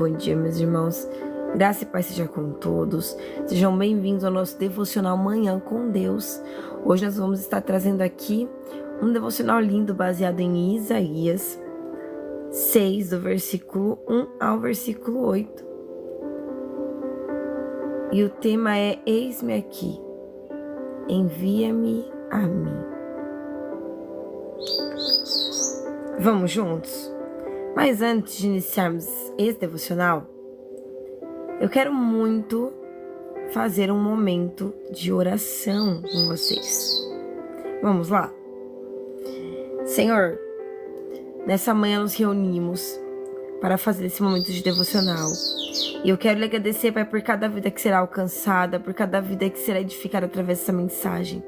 Bom dia, meus irmãos. Graça e paz seja com todos. Sejam bem-vindos ao nosso devocional Manhã com Deus. Hoje nós vamos estar trazendo aqui um devocional lindo baseado em Isaías 6, do versículo 1 ao versículo 8. E o tema é: Eis-me aqui, envia-me a mim. Vamos juntos? Mas antes de iniciarmos esse devocional, eu quero muito fazer um momento de oração com vocês. Vamos lá? Senhor, nessa manhã nos reunimos para fazer esse momento de devocional. E eu quero lhe agradecer, Pai, por cada vida que será alcançada, por cada vida que será edificada através dessa mensagem.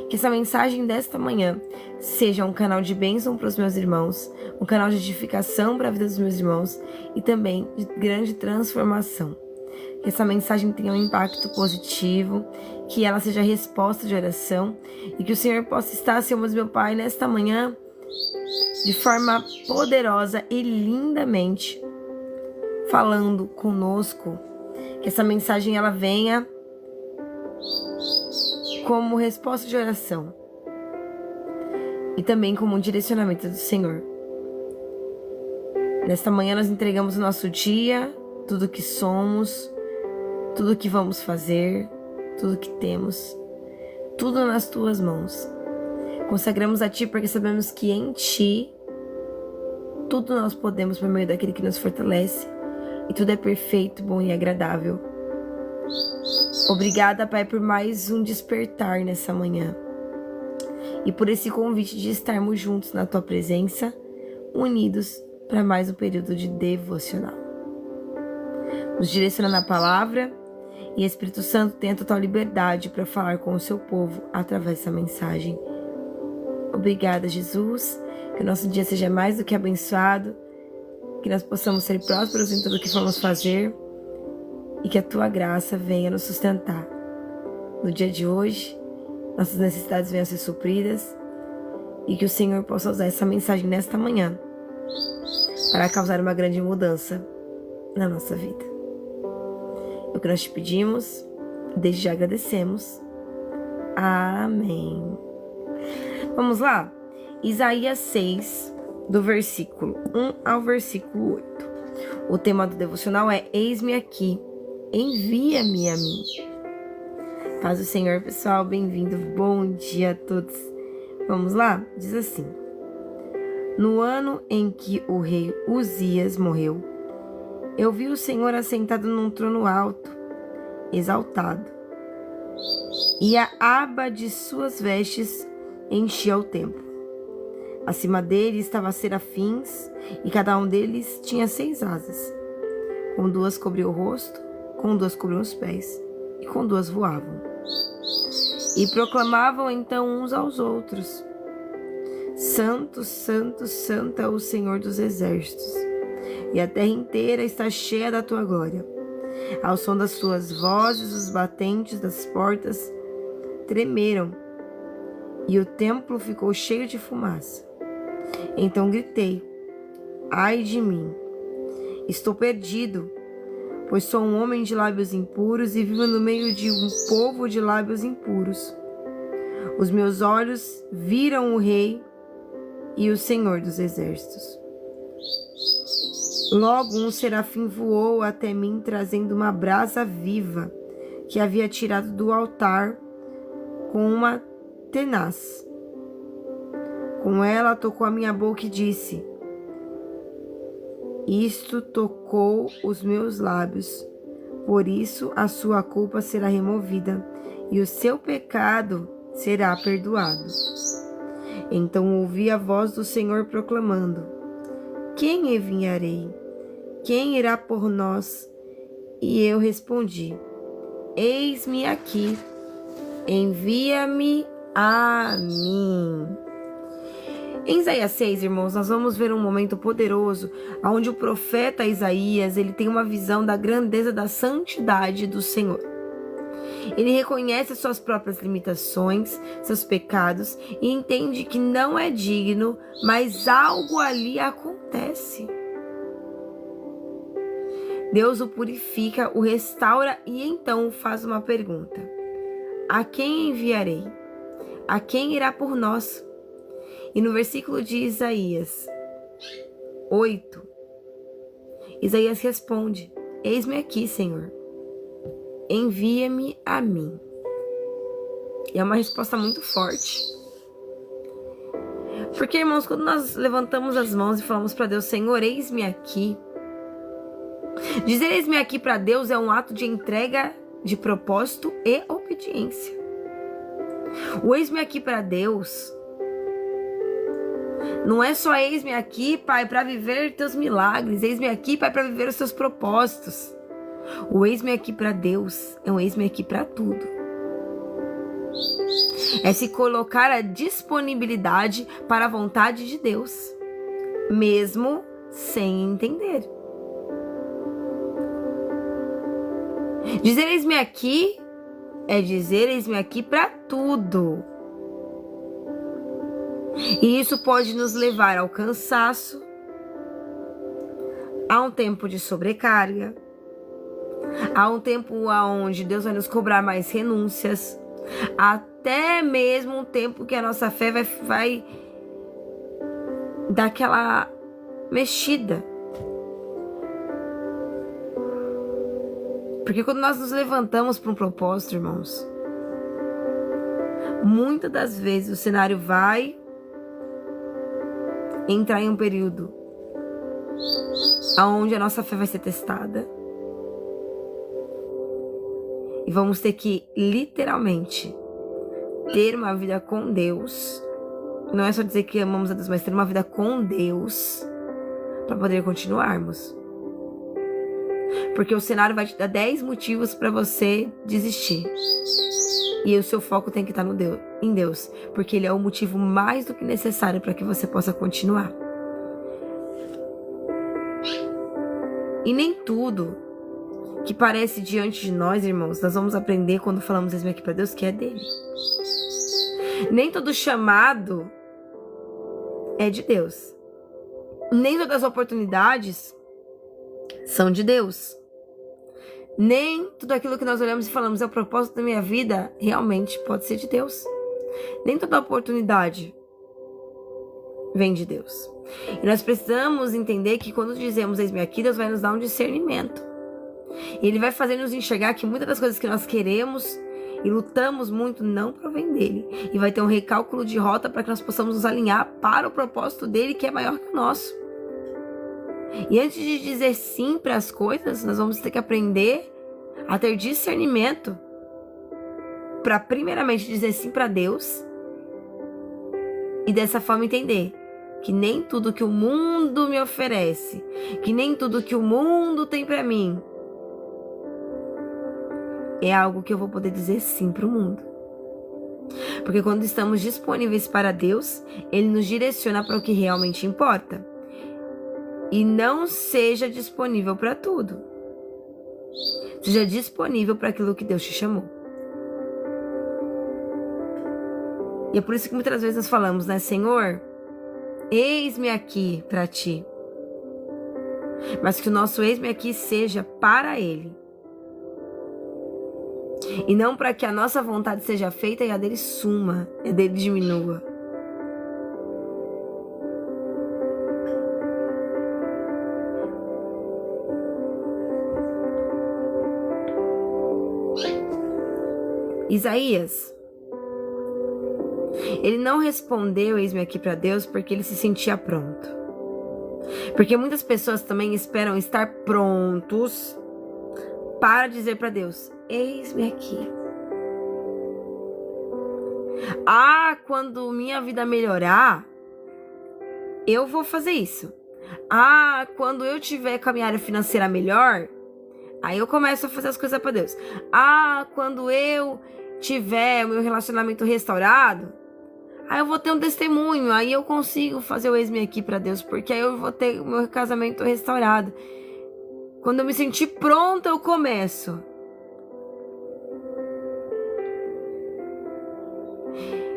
Que essa mensagem desta manhã seja um canal de bênção para os meus irmãos, um canal de edificação para a vida dos meus irmãos e também de grande transformação. Que essa mensagem tenha um impacto positivo, que ela seja resposta de oração e que o Senhor possa estar, Senhor meu Pai, nesta manhã de forma poderosa e lindamente falando conosco. Que essa mensagem ela venha como resposta de oração e também como um direcionamento do Senhor. Nesta manhã nós entregamos o nosso dia, tudo que somos, tudo que vamos fazer, tudo que temos, tudo nas tuas mãos. Consagramos a Ti porque sabemos que em Ti tudo nós podemos por meio daquele que nos fortalece e tudo é perfeito, bom e agradável. Obrigada, Pai, por mais um despertar nessa manhã e por esse convite de estarmos juntos na Tua presença, unidos para mais um período de devocional. Nos direciona na palavra e Espírito Santo tem a total liberdade para falar com o seu povo através dessa mensagem. Obrigada, Jesus, que o nosso dia seja mais do que abençoado, que nós possamos ser prósperos em tudo o que formos fazer e que a Tua graça venha nos sustentar. No dia de hoje, nossas necessidades venham a ser supridas e que o Senhor possa usar essa mensagem nesta manhã para causar uma grande mudança na nossa vida. É o que nós te pedimos, desde já agradecemos. Amém. Vamos lá? Isaías 6, do versículo 1 ao versículo 8. O tema do devocional é: Eis-me aqui, envia-me a mim. Paz do Senhor, pessoal, bem-vindo, bom dia a todos. Vamos lá? Diz assim: No ano em que o rei Uzias morreu, eu vi o Senhor assentado num trono alto, exaltado, e a aba de suas vestes enchia o templo. Acima dele estavam serafins, e cada um deles tinha 6 asas. Com 2 cobriam o rosto, com 2 cobriam os pés, e com 2 voavam. E proclamavam então uns aos outros: Santo, Santo, Santo é o Senhor dos exércitos, e a terra inteira está cheia da tua glória. Ao som das suas vozes, os batentes das portas tremeram, e o templo ficou cheio de fumaça. Então gritei: Ai de mim! Estou perdido, pois sou um homem de lábios impuros e vivo no meio de um povo de lábios impuros. Os meus olhos viram o Rei e o Senhor dos exércitos. Logo um serafim voou até mim, trazendo uma brasa viva que havia tirado do altar com uma tenaz. Com ela tocou a minha boca e disse: Isto tocou os meus lábios, por isso a sua culpa será removida e o seu pecado será perdoado. Então ouvi a voz do Senhor proclamando: Quem enviarei? Quem irá por nós? E eu respondi: Eis-me aqui, envia-me a mim. Em Isaías 6, irmãos, nós vamos ver um momento poderoso onde o profeta Isaías ele tem uma visão da grandeza da santidade do Senhor. Ele reconhece suas próprias limitações, seus pecados e entende que não é digno, mas algo ali acontece. Deus o purifica, o restaura e então faz uma pergunta: a quem enviarei? A quem irá por nós? E no versículo de Isaías 8, Isaías responde: eis-me aqui, Senhor, envia-me a mim. E é uma resposta muito forte. Porque, irmãos, quando nós levantamos as mãos e falamos para Deus: Senhor, eis-me aqui. Dizer eis-me aqui para Deus é um ato de entrega, de propósito e obediência. O eis-me aqui para Deus não é só eis-me aqui, Pai, para viver teus milagres. Eis-me aqui, Pai, para viver os seus propósitos. O eis-me aqui para Deus é um eis-me aqui para tudo. É se colocar à disponibilidade para a vontade de Deus, mesmo sem entender. Dizer eis-me aqui é dizer eis-me aqui para tudo. E isso pode nos levar ao cansaço, a um tempo de sobrecarga, a um tempo onde Deus vai nos cobrar mais renúncias, até mesmo um tempo que a nossa fé vai dar aquela mexida. Porque quando nós nos levantamos para um propósito, irmãos, muitas das vezes o cenário vai entrar em um período onde a nossa fé vai ser testada. E vamos ter que, literalmente, ter uma vida com Deus. Não é só dizer que amamos a Deus, mas ter uma vida com Deus para poder continuarmos. Porque o cenário vai te dar 10 motivos para você desistir. E o seu foco tem que estar em Deus. Porque Ele é o motivo mais do que necessário para que você possa continuar. E nem tudo que parece diante de nós, irmãos, nós vamos aprender quando falamos eis-me aqui para Deus, que é dele. Nem todo chamado é de Deus. Nem todas as oportunidades são de Deus. Nem tudo aquilo que nós olhamos e falamos é o propósito da minha vida, realmente pode ser de Deus. Nem toda oportunidade vem de Deus. E nós precisamos entender que quando dizemos eis-me aqui, Deus vai nos dar um discernimento. E Ele vai fazer nos enxergar que muitas das coisas que nós queremos e lutamos muito não provém dele. E vai ter um recálculo de rota para que nós possamos nos alinhar para o propósito dele, que é maior que o nosso. E antes de dizer sim para as coisas, nós vamos ter que aprender a ter discernimento para primeiramente dizer sim para Deus e dessa forma entender que nem tudo que o mundo me oferece, que nem tudo que o mundo tem para mim é algo que eu vou poder dizer sim para o mundo. Porque quando estamos disponíveis para Deus, Ele nos direciona para o que realmente importa. E não seja disponível para tudo. Seja disponível para aquilo que Deus te chamou. E é por isso que muitas vezes nós falamos, né? Senhor, eis-me aqui para ti. Mas que o nosso eis-me aqui seja para Ele. E não para que a nossa vontade seja feita e a dele suma, e a dele diminua. Isaías, ele não respondeu eis-me aqui para Deus porque ele se sentia pronto. Porque muitas pessoas também esperam estar prontos para dizer para Deus, eis-me aqui. Quando minha vida melhorar, eu vou fazer isso. Quando eu tiver com a minha área financeira melhor, aí eu começo a fazer as coisas para Deus. Quando eu tiver o meu relacionamento restaurado, aí eu vou ter um testemunho, aí eu consigo fazer o eis-me aqui para Deus, porque aí eu vou ter o meu casamento restaurado. Quando eu me sentir pronta, eu começo.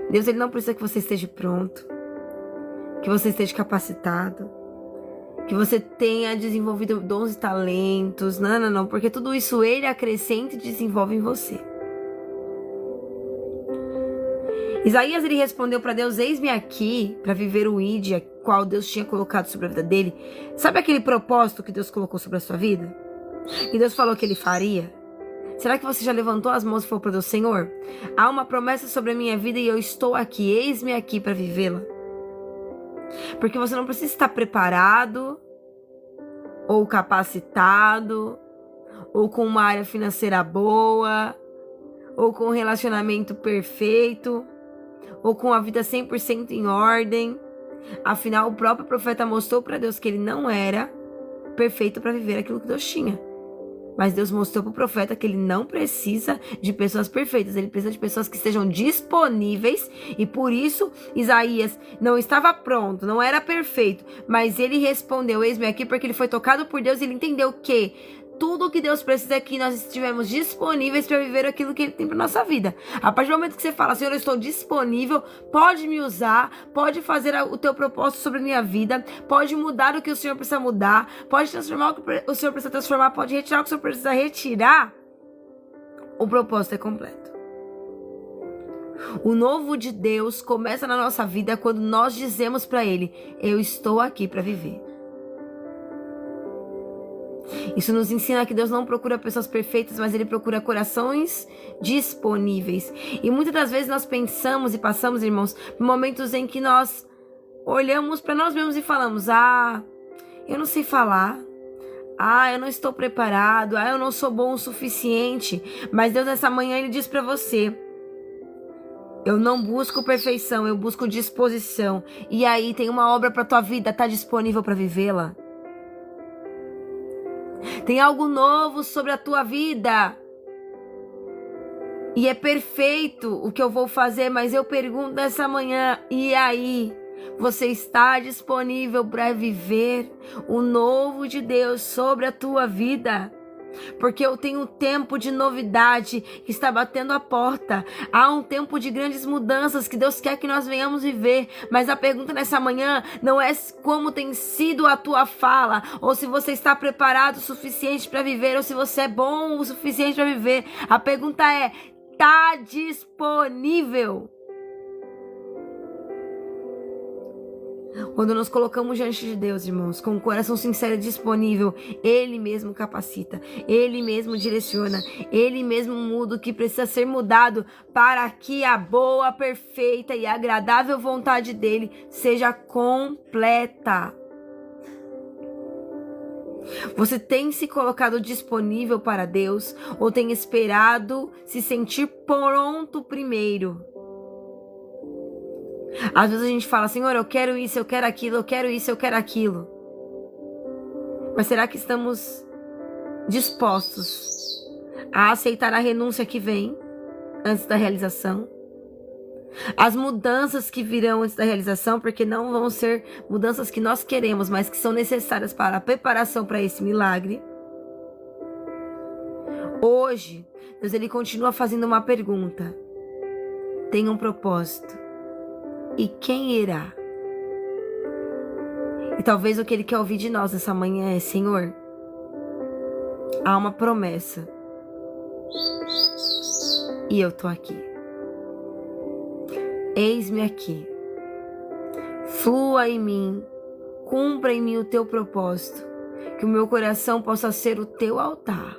Deus, Ele não precisa que você esteja pronto, que você esteja capacitado, que você tenha desenvolvido dons e talentos. Não, porque tudo isso ele acrescenta e desenvolve em você. Isaías, ele respondeu para Deus: eis-me aqui para viver o ID, qual Deus tinha colocado sobre a vida dele. Sabe aquele propósito que Deus colocou sobre a sua vida? Que Deus falou que ele faria? Será que você já levantou as mãos e falou para Deus: Senhor, há uma promessa sobre a minha vida e eu estou aqui, eis-me aqui para vivê-la? Porque você não precisa estar preparado, ou capacitado, ou com uma área financeira boa, ou com um relacionamento perfeito, ou com a vida 100% em ordem. Afinal, o próprio profeta mostrou para Deus que ele não era perfeito para viver aquilo que Deus tinha. Mas Deus mostrou para o profeta que ele não precisa de pessoas perfeitas, ele precisa de pessoas que estejam disponíveis. E por isso Isaías não estava pronto, não era perfeito, mas ele respondeu: eis-me aqui, porque ele foi tocado por Deus e ele entendeu que tudo o que Deus precisa é que nós estivemos disponíveis para viver aquilo que ele tem para nossa vida. A partir do momento que você fala: Senhor, eu estou disponível, pode me usar, pode fazer o teu propósito sobre a minha vida, pode mudar o que o Senhor precisa mudar, pode transformar o que o Senhor precisa transformar, pode retirar o que o Senhor precisa retirar, o propósito é completo. O novo de Deus começa na nossa vida quando nós dizemos para ele: eu estou aqui para viver. Isso nos ensina que Deus não procura pessoas perfeitas, mas ele procura corações disponíveis. E muitas das vezes nós pensamos e passamos, irmãos, por momentos em que nós olhamos para nós mesmos e falamos: eu não sei falar, eu não estou preparado, eu não sou bom o suficiente. Mas Deus, nessa manhã, ele diz para você: eu não busco perfeição, eu busco disposição. E aí tem uma obra para tua vida, tá disponível para vivê-la? Tem algo novo sobre a tua vida. E é perfeito o que eu vou fazer, mas eu pergunto nessa manhã: e aí? Você está disponível para viver o novo de Deus sobre a tua vida? Porque eu tenho um tempo de novidade que está batendo a porta. Há um tempo de grandes mudanças que Deus quer que nós venhamos viver. Mas a pergunta nessa manhã não é como tem sido a tua fala, ou se você está preparado o suficiente para viver, ou se você é bom o suficiente para viver. A pergunta é: está disponível? Quando nos colocamos diante de Deus, irmãos, com o coração sincero e disponível, ele mesmo capacita, ele mesmo direciona, ele mesmo muda o que precisa ser mudado para que a boa, perfeita e agradável vontade dele seja completa. Você tem se colocado disponível para Deus ou tem esperado se sentir pronto primeiro? Às vezes a gente fala: Senhor, eu quero isso, eu quero aquilo, eu quero isso, eu quero aquilo. Mas será que estamos dispostos a aceitar a renúncia que vem antes da realização? As mudanças que virão antes da realização, porque não vão ser mudanças que nós queremos, mas que são necessárias para a preparação para esse milagre. Hoje, Deus, ele continua fazendo uma pergunta: tem um propósito. E quem irá? E talvez o que ele quer ouvir de nós essa manhã é: Senhor, há uma promessa. E eu tô aqui. Eis-me aqui. Flua em mim. Cumpra em mim o teu propósito. Que o meu coração possa ser o teu altar.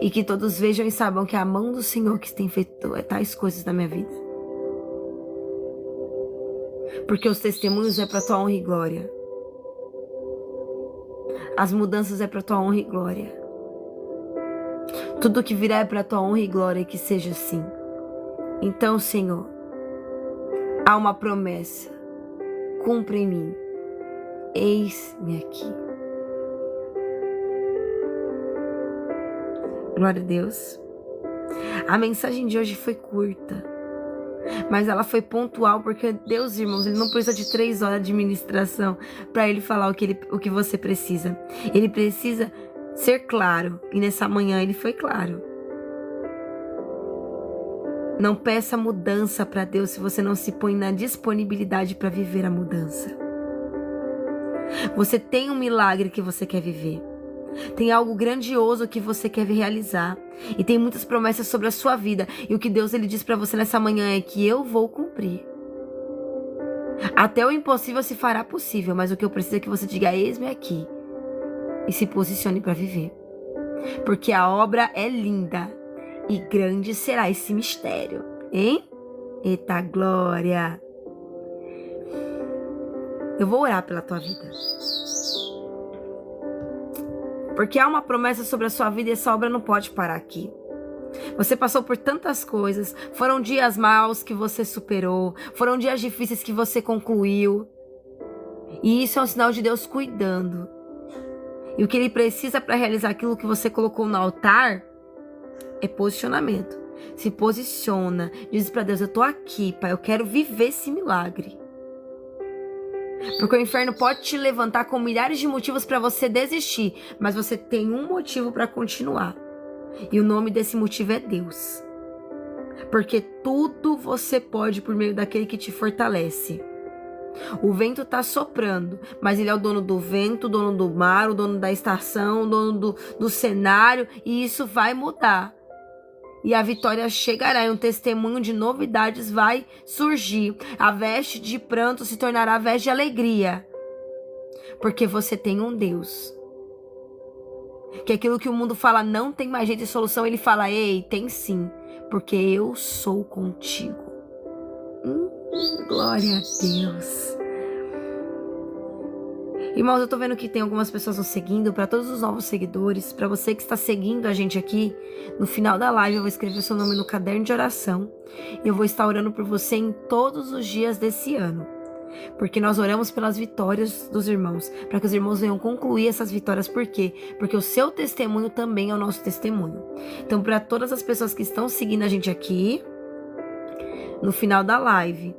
E que todos vejam e saibam que é a mão do Senhor que tem feito tais coisas na minha vida. Porque os testemunhos é para tua honra e glória. As mudanças é para tua honra e glória. Tudo que virá é para tua honra e glória, e que seja assim. Então, Senhor, há uma promessa. Cumpre em mim. Eis-me aqui. Glória a Deus. A mensagem de hoje foi curta, mas ela foi pontual, porque Deus, irmãos, ele não precisa de 3 horas de ministração para ele falar o que você precisa. Ele precisa ser claro, e nessa manhã ele foi claro. Não peça mudança para Deus se você não se põe na disponibilidade para viver a mudança. Você tem um milagre que você quer viver. Tem algo grandioso que você quer realizar. E tem muitas promessas sobre a sua vida. E o que Deus ele diz para você nessa manhã é que eu vou cumprir. Até o impossível se fará possível. Mas o que eu preciso é que você diga, eis-me aqui. E se posicione para viver. Porque a obra é linda. E grande será esse mistério. Hein? Eita glória. Eu vou orar pela tua vida. Porque há uma promessa sobre a sua vida e essa obra não pode parar aqui. Você passou por tantas coisas. Foram dias maus que você superou. Foram dias difíceis que você concluiu. E isso é um sinal de Deus cuidando. E o que Ele precisa para realizar aquilo que você colocou no altar é posicionamento. Se posiciona. Diz para Deus, eu tô aqui, Pai. Eu quero viver esse milagre. Porque o inferno pode te levantar com milhares de motivos para você desistir, mas você tem um motivo para continuar. E o nome desse motivo é Deus. Porque tudo você pode por meio daquele que te fortalece. O vento está soprando, mas ele é o dono do vento, o dono do mar, o dono da estação, o dono do cenário, e isso vai mudar. E a vitória chegará, e um testemunho de novidades vai surgir. A veste de pranto se tornará veste de alegria. Porque você tem um Deus. Que aquilo que o mundo fala não tem mais jeito de solução, ele fala, ei, tem sim. Porque eu sou contigo. Glória a Deus. Irmãos, eu tô vendo que tem algumas pessoas nos seguindo. Para todos os novos seguidores, para você que está seguindo a gente aqui, no final da live eu vou escrever seu nome no caderno de oração. E eu vou estar orando por você em todos os dias desse ano. Porque nós oramos pelas vitórias dos irmãos, para que os irmãos venham concluir essas vitórias. Por quê? Porque o seu testemunho também é o nosso testemunho. Então, para todas as pessoas que estão seguindo a gente aqui, no final da live,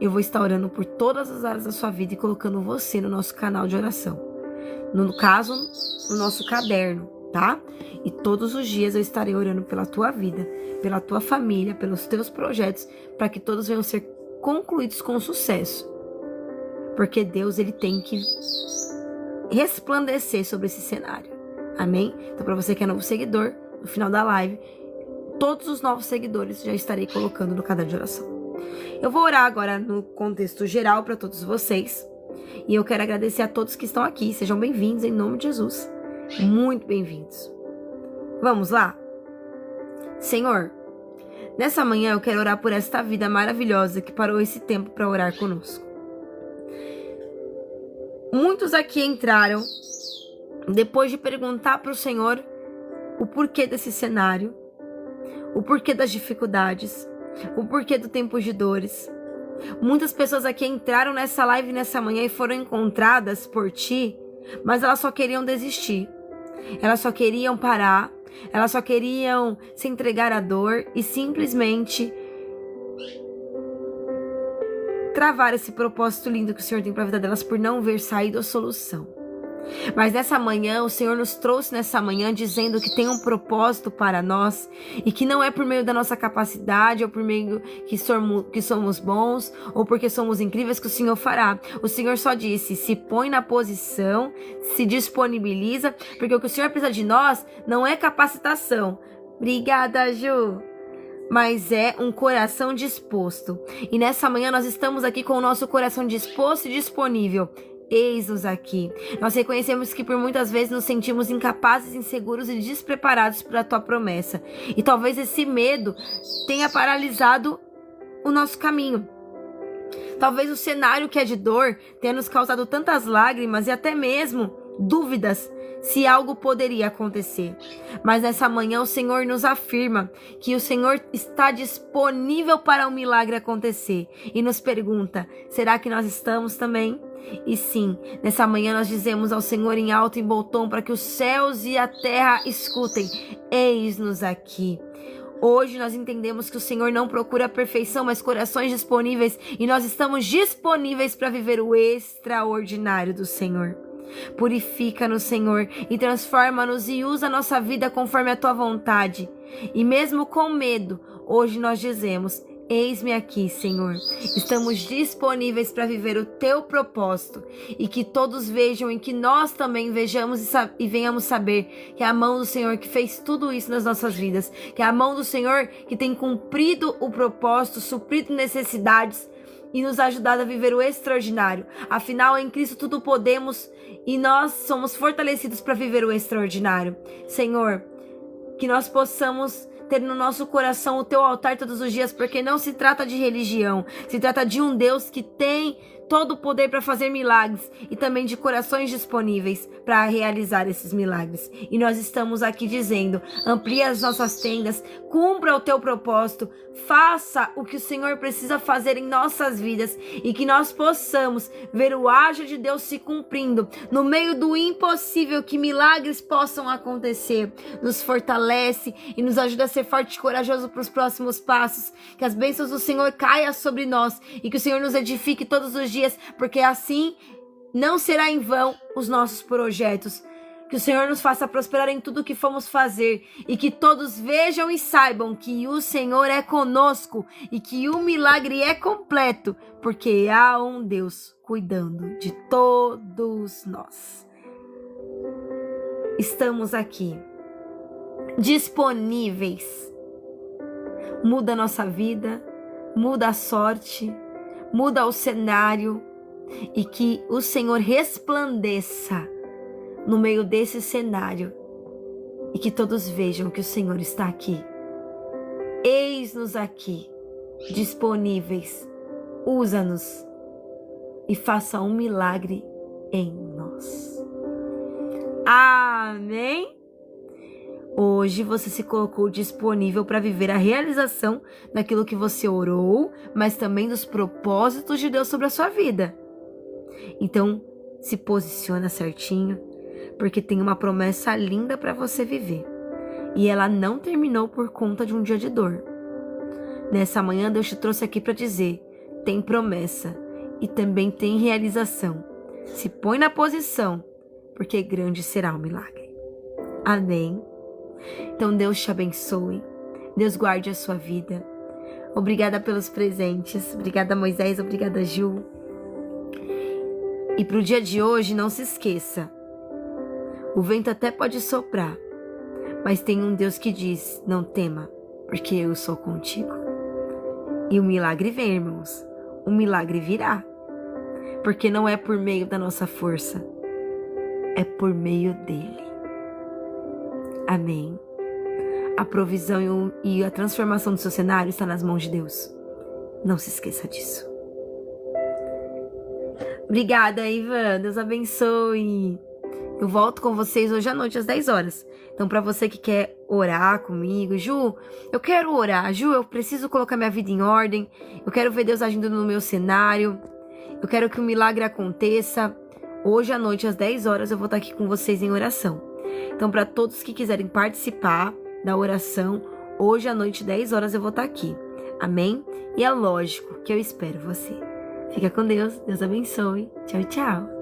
eu vou estar orando por todas as áreas da sua vida e colocando você no nosso canal de oração. No caso, no nosso caderno, tá? E todos os dias eu estarei orando pela tua vida, pela tua família, pelos teus projetos, para que todos venham ser concluídos com sucesso. Porque Deus, ele tem que resplandecer sobre esse cenário. Amém? Então, para você que é novo seguidor, no final da live, todos os novos seguidores já estarei colocando no caderno de oração. Eu vou orar agora no contexto geral para todos vocês. E eu quero agradecer a todos que estão aqui. Sejam bem-vindos em nome de Jesus. Muito bem-vindos. Vamos lá? Senhor, nessa manhã eu quero orar por esta vida maravilhosa que parou esse tempo para orar conosco. Muitos aqui entraram depois de perguntar para o Senhor o porquê desse cenário, o porquê das dificuldades, o porquê do tempo de dores. Muitas pessoas aqui entraram nessa live nessa manhã e foram encontradas por ti, mas elas só queriam desistir. Elas só queriam parar, elas só queriam se entregar à dor e simplesmente travar esse propósito lindo que o Senhor tem para a vida delas por não ver saída ou solução. Mas nessa manhã, o Senhor nos trouxe nessa manhã dizendo que tem um propósito para nós e que não é por meio da nossa capacidade ou por meio que somos bons ou porque somos incríveis que o Senhor fará. O Senhor só disse, se põe na posição, se disponibiliza, porque o que o Senhor precisa de nós não é capacitação. Obrigada, Ju. Mas é um coração disposto. E nessa manhã nós estamos aqui com o nosso coração disposto e disponível. Eis-nos aqui. Nós reconhecemos que por muitas vezes nos sentimos incapazes, inseguros e despreparados para a tua promessa. E talvez esse medo tenha paralisado o nosso caminho. Talvez o cenário que é de dor tenha nos causado tantas lágrimas e até mesmo dúvidas se algo poderia acontecer. Mas nessa manhã o Senhor nos afirma que o Senhor está disponível para um milagre acontecer. E nos pergunta, será que nós estamos também? E sim, nessa manhã nós dizemos ao Senhor em alto e bom tom para que os céus e a terra escutem. Eis-nos aqui. Hoje nós entendemos que o Senhor não procura a perfeição, mas corações disponíveis. E nós estamos disponíveis para viver o extraordinário do Senhor. Purifica-nos, Senhor, e transforma-nos e usa a nossa vida conforme a tua vontade. E mesmo com medo, hoje nós dizemos, Eis-me aqui, Senhor. Estamos disponíveis para viver o teu propósito e que todos vejam e que nós também vejamos e venhamos saber que é a mão do Senhor que fez tudo isso nas nossas vidas, que é a mão do Senhor que tem cumprido o propósito, suprido necessidades e nos ajudado a viver o extraordinário. Afinal, em Cristo tudo podemos e nós somos fortalecidos para viver o extraordinário. Senhor, que nós possamos ter no nosso coração o teu altar todos os dias, porque não se trata de religião, se trata de um Deus que tem todo o poder para fazer milagres e também de corações disponíveis para realizar esses milagres. E nós estamos aqui dizendo: amplie as nossas tendas, cumpra o teu propósito, faça o que o Senhor precisa fazer em nossas vidas e que nós possamos ver o agir de Deus se cumprindo no meio do impossível, que milagres possam acontecer. Nos fortalece e nos ajuda a ser forte e corajoso para os próximos passos, que as bênçãos do Senhor caiam sobre nós e que o Senhor nos edifique todos os dias, porque assim não será em vão os nossos projetos. Que o Senhor nos faça prosperar em tudo que formos fazer e que todos vejam e saibam que o Senhor é conosco e que o milagre é completo, porque há um Deus cuidando de todos nós. Estamos aqui, disponíveis. Muda a nossa vida, muda a sorte, muda o cenário e que o Senhor resplandeça no meio desse cenário e que todos vejam que o Senhor está aqui. Eis-nos aqui, disponíveis. Usa-nos e faça um milagre em nós. Amém? Hoje você se colocou disponível para viver a realização daquilo que você orou, mas também dos propósitos de Deus sobre a sua vida. Então, se posiciona certinho, porque tem uma promessa linda para você viver. E ela não terminou por conta de um dia de dor. Nessa manhã, Deus te trouxe aqui para dizer: tem promessa e também tem realização. Se põe na posição, porque grande será o milagre. Amém? Então Deus te abençoe, Deus guarde a sua vida. Obrigada pelos presentes, obrigada Moisés, obrigada Ju. E pro dia de hoje, não se esqueça, o vento até pode soprar, mas tem um Deus que diz: não tema, porque eu sou contigo. E o milagre vem, irmãos, o milagre virá, porque não é por meio da nossa força, é por meio dele. Amém. A provisão e a transformação do seu cenário está nas mãos de Deus. Não se esqueça disso. Obrigada, Ivan. Deus abençoe. Eu volto com vocês hoje à noite, às 10 horas. Então, para você que quer orar comigo: Ju, eu quero orar. Ju, eu preciso colocar minha vida em ordem. Eu quero ver Deus agindo no meu cenário. Eu quero que um milagre aconteça. Hoje à noite, às 10 horas, eu vou estar aqui com vocês em oração. Então, para todos que quiserem participar da oração, hoje à noite, 10 horas, eu vou estar aqui. Amém? E é lógico que eu espero você. Fica com Deus. Deus abençoe. Tchau, tchau.